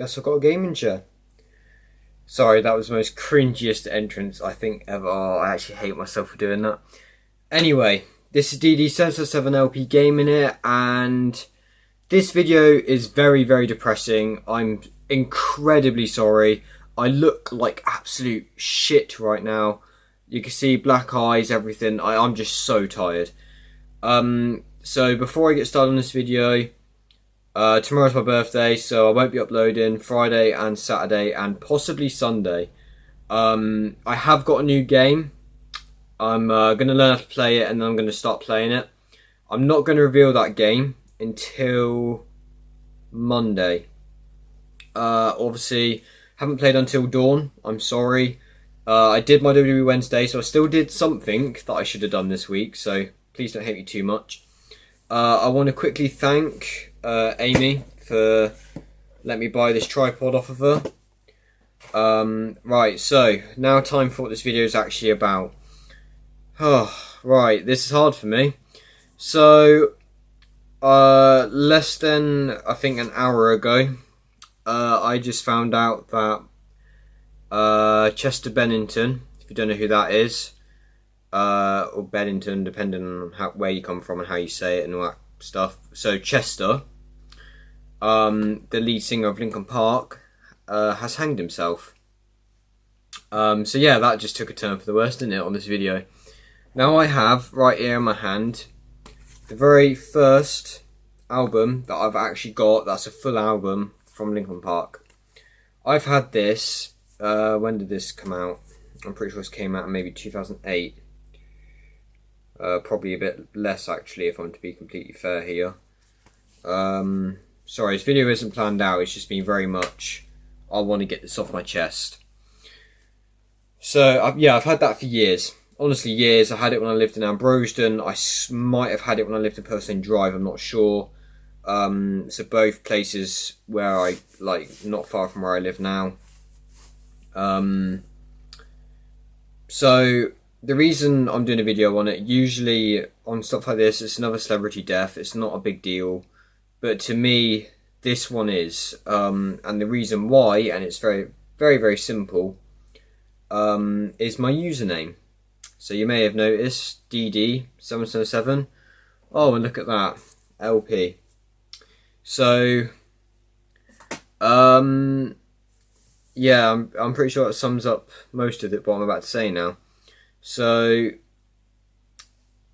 Guess I've got a gaming chair. Sorry, that was the most cringiest entrance I think ever. Oh, I actually hate myself for doing that. Anyway, this is DD777LP Gaming here, and this video is very, very depressing. I'm incredibly sorry. I look like absolute shit right now. You can see black eyes, everything. I'm just so tired. So before I get started on this video, tomorrow's my birthday, so I won't be uploading Friday and Saturday and possibly Sunday. I have got a new game. I'm going to learn how to play it, and then I'm going to start playing it. I'm not going to reveal that game until Monday. Obviously, haven't played until dawn. I'm sorry. I did my WWE Wednesday, so I still did something that I should have done this week, so please don't hate me too much. I want to quickly thank Amy for letting me buy this tripod off of her. Right, so now time for what this video is actually about. Oh, right, this is hard for me. So, less than, I think, an hour ago, I just found out that Chester Bennington, if you don't know who that is, or Bennington, depending on where you come from and how you say it and all that stuff. So Chester, the lead singer of Linkin Park, has hanged himself. So yeah, that just took a turn for the worst, didn't it, on this video. Now I have, right here in my hand, the very first album that I've actually got, that's a full album from Linkin Park. I've had this, when did this come out? I'm pretty sure this came out in maybe 2008. Probably a bit less actually, if I'm to be completely fair here. Sorry, this video isn't planned out, it's just been very much, I want to get this off my chest. So, yeah, I've had that for years. Honestly, years. I had it when I lived in Ambrosden. I might have had it when I lived in Purslane Drive, I'm not sure. So both places where I, like, not far from where I live now. So the reason I'm doing a video on it, usually on stuff like this, it's another celebrity death. It's not a big deal. But to me, this one is. And the reason why, and it's very, very, very simple, is my username. So you may have noticed, DD777. Oh, and look at that, LP. So, yeah, I'm pretty sure that sums up most of it, what I'm about to say now. So,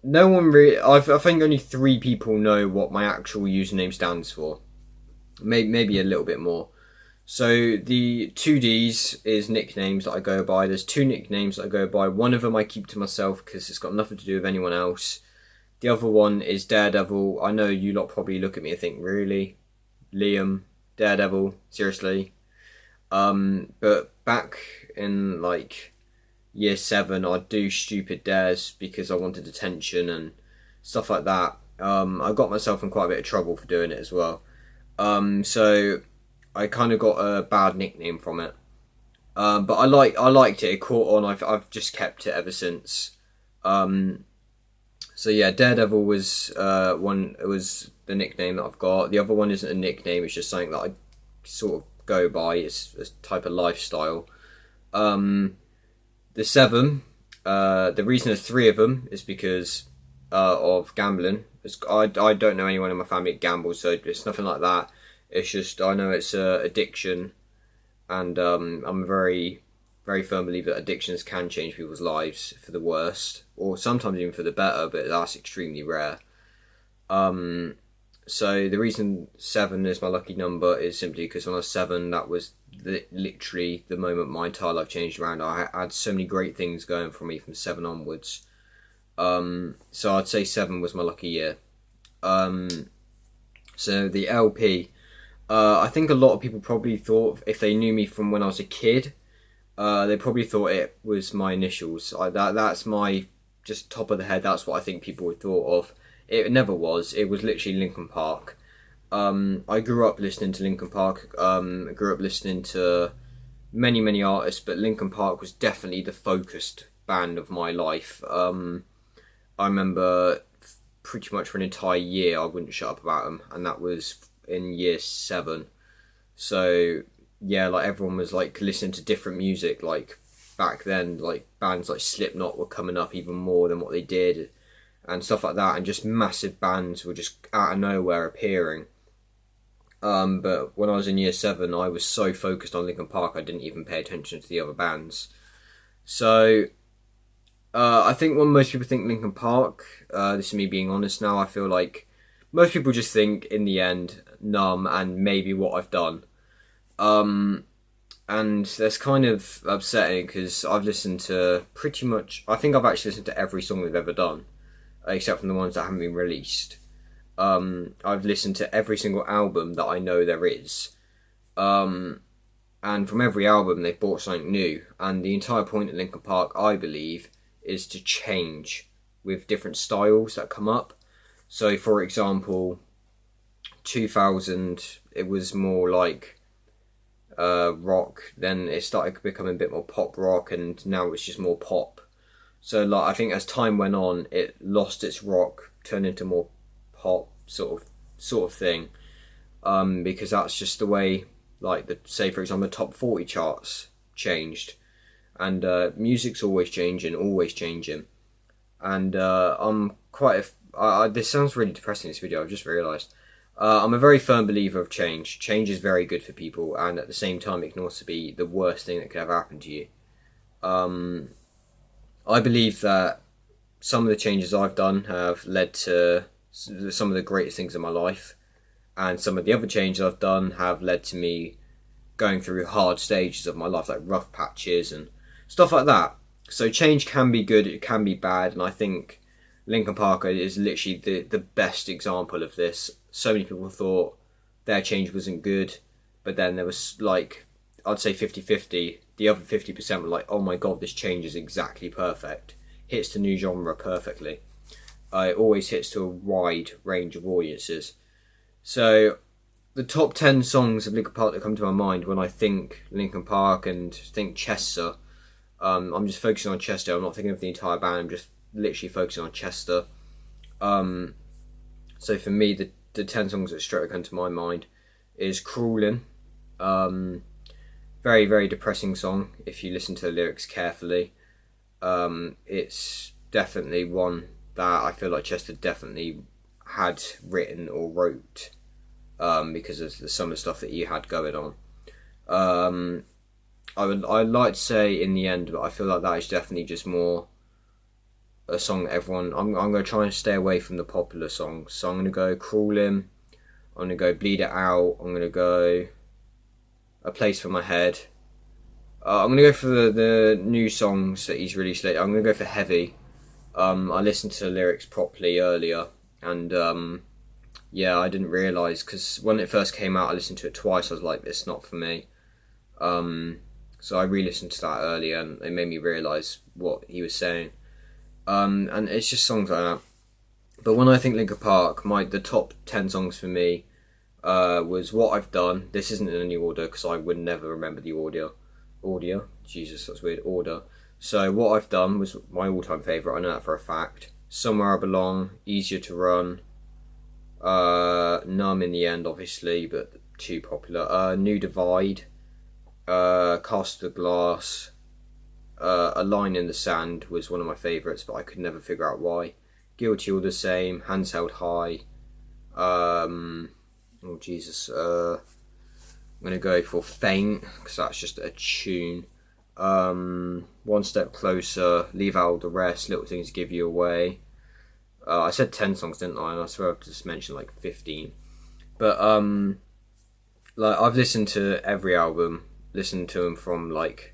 no one really, I think only 3 people know what my actual username stands for. Maybe a little bit more. So the 2Ds is nicknames that I go by. There's 2 nicknames that I go by. One of them I keep to myself because it's got nothing to do with anyone else. The other one is Daredevil. I know you lot probably look at me and think, really? Liam? Daredevil? Seriously? But back in like year 7, I'd do stupid dares because I wanted attention and stuff like that. I got myself in quite a bit of trouble for doing it as well. So I kind of got a bad nickname from it, but I liked it. It caught on. I've just kept it ever since. So yeah, Daredevil was one. It was the nickname that I've got. The other one isn't a nickname. It's just something that I sort of go by. It's a type of lifestyle. The 7. The reason there's 3 of them is because of gambling. I don't know anyone in my family that gambles, so it's nothing like that. It's just, I know it's addiction, and I'm a very, very firm believer that addictions can change people's lives for the worst, or sometimes even for the better, but that's extremely rare. So the reason 7 is my lucky number is simply because when I was 7, that was literally the moment my entire life changed around. I had so many great things going for me from 7 onwards. So I'd say 7 was my lucky year. So the LP, I think a lot of people probably thought, if they knew me from when I was a kid, they probably thought it was my initials. That's my, just top of the head, that's what I think people would thought of. It never was. It was literally Linkin Park. I grew up listening to Linkin Park. I grew up listening to many, many artists, but Linkin Park was definitely the focused band of my life. I remember pretty much for an entire year I wouldn't shut up about them, and that was in year 7. So yeah, like everyone was like listening to different music. Like back then, like bands like Slipknot were coming up even more than what they did, and stuff like that. And just massive bands were just out of nowhere appearing. But when I was in year seven, I was so focused on Linkin Park, I didn't even pay attention to the other bands. So I think when most people think Linkin Park, this is me being honest now, I feel like most people just think in the end Numb and maybe What I've Done. And that's kind of upsetting because I've listened to pretty much, I think I've actually listened to every song they've ever done, except from the ones that haven't been released. I've listened to every single album that I know there is. And from every album they've brought something new. And the entire point of Linkin Park, I believe, is to change with different styles that come up. So for example, 2000, it was more like rock, then it started becoming a bit more pop rock, and now it's just more pop. So like I think as time went on, it lost its rock, turned into more pop sort of thing, because that's just the way, like the, say for example, the top 40 charts changed, and music's always changing, and I'm quite this sounds really depressing, this video, I've just realised. I'm a very firm believer of change. Change is very good for people, and at the same time it can also be the worst thing that could ever happen to you. I believe that some of the changes I've done have led to some of the greatest things in my life, and some of the other changes I've done have led to me going through hard stages of my life, like rough patches and stuff like that. So change can be good, it can be bad, and I think Linkin Park is literally the best example of this. So many people thought their change wasn't good, but then there was like, I'd say 50-50. The other 50% were like, oh my god, this change is exactly perfect. Hits the new genre perfectly. It always hits to a wide range of audiences. So the top 10 songs of Linkin Park that come to my mind when I think Linkin Park and think Chester, I'm just focusing on Chester. I'm not thinking of the entire band, I'm just literally focusing on Chester. So for me, the 10 songs that straight come to my mind is Crawlin'. Very, very depressing song if you listen to the lyrics carefully. It's definitely one that I feel like Chester definitely had written or wrote, because of the summer stuff that he had going on. I'd like to say In the End, but I feel like that is definitely just more a song that everyone, I'm going to try and stay away from the popular songs. So I'm going to go Crawlin', I'm going to go Bleed It Out, I'm going to go A Place for My Head. I'm going to go for the new songs that he's released lately. I'm going to go for Heavy. I listened to the lyrics properly earlier, and yeah, I didn't realise, because when it first came out I listened to it twice. I was like, it's not for me. So I re-listened to that earlier, and it made me realise what he was saying. And it's just songs like that. But when I think Linkin Park, the top 10 songs for me was What I've Done. This isn't in any order because I would never remember the order. Jesus, that's weird. Order. So What I've Done was my all-time favourite. I know that for a fact. Somewhere I Belong, Easier to Run, Numb In the End, obviously, but too popular. New Divide, Cast the Glass. A Line in the Sand was one of my favourites, but I could never figure out why. Guilty All the Same, Hands Held High. Oh Jesus, I'm gonna go for Faint because that's just a tune. One Step Closer, Leave Out the Rest, Little Things Give You Away. I said 10 songs, didn't I? And I swear I've just mentioned like 15. But like I've listened to every album, listened to them from like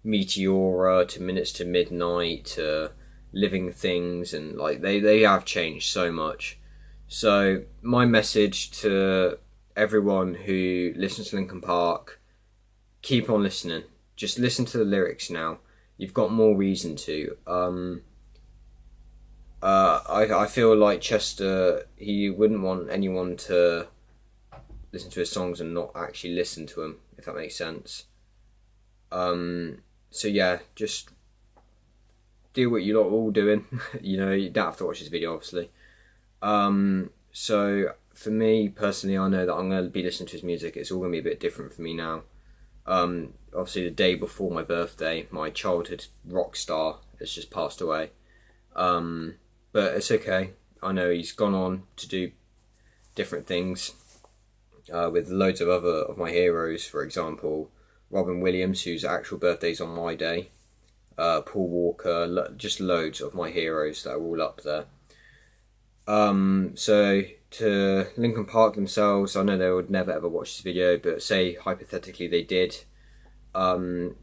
Meteora to Minutes to Midnight to Living Things, and like they have changed so much. So my message to everyone who listens to Linkin Park, keep on listening. Just listen to the lyrics now. You've got more reason to. I feel like Chester, he wouldn't want anyone to listen to his songs and not actually listen to them, if that makes sense. So yeah, just do what you're all doing. You know, you don't have to watch this video, obviously. So for me personally, I know that I'm going to be listening to his music. It's all going to be a bit different for me now. Obviously, the day before my birthday, my childhood rock star has just passed away. But it's okay. I know he's gone on to do different things with loads of other of my heroes. For example, Robin Williams, whose actual birthday's on my day. Paul Walker, just loads of my heroes that are all up there. So to Linkin Park themselves, I know they would never ever watch this video, but say hypothetically they did.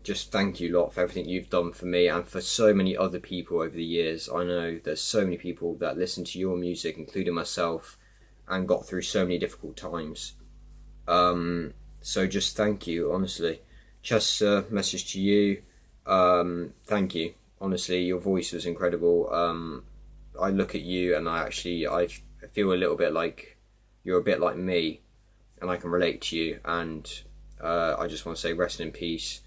Just thank you lot for everything you've done for me and for so many other people over the years. I know there's so many people that listen to your music, including myself, and got through so many difficult times. So just thank you, honestly. Chester, message to you. Thank you. Honestly, your voice was incredible. I look at you and I feel a little bit like you're a bit like me, and I can relate to you. And I just want to say rest in peace.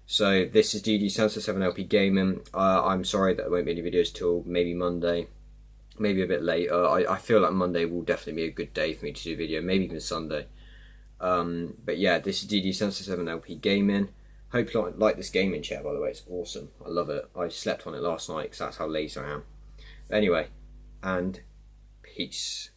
So this is DD Sensor 7 LP Gaming. I'm sorry that there won't be any videos till maybe Monday, maybe a bit later. I feel like Monday will definitely be a good day for me to do a video, maybe even Sunday. But yeah, this is DD Sensor 7 LP Gaming. Hope you like this gaming chair, by the way. It's awesome. I love it. I slept on it last night because that's how lazy I am. Anyway, and peace.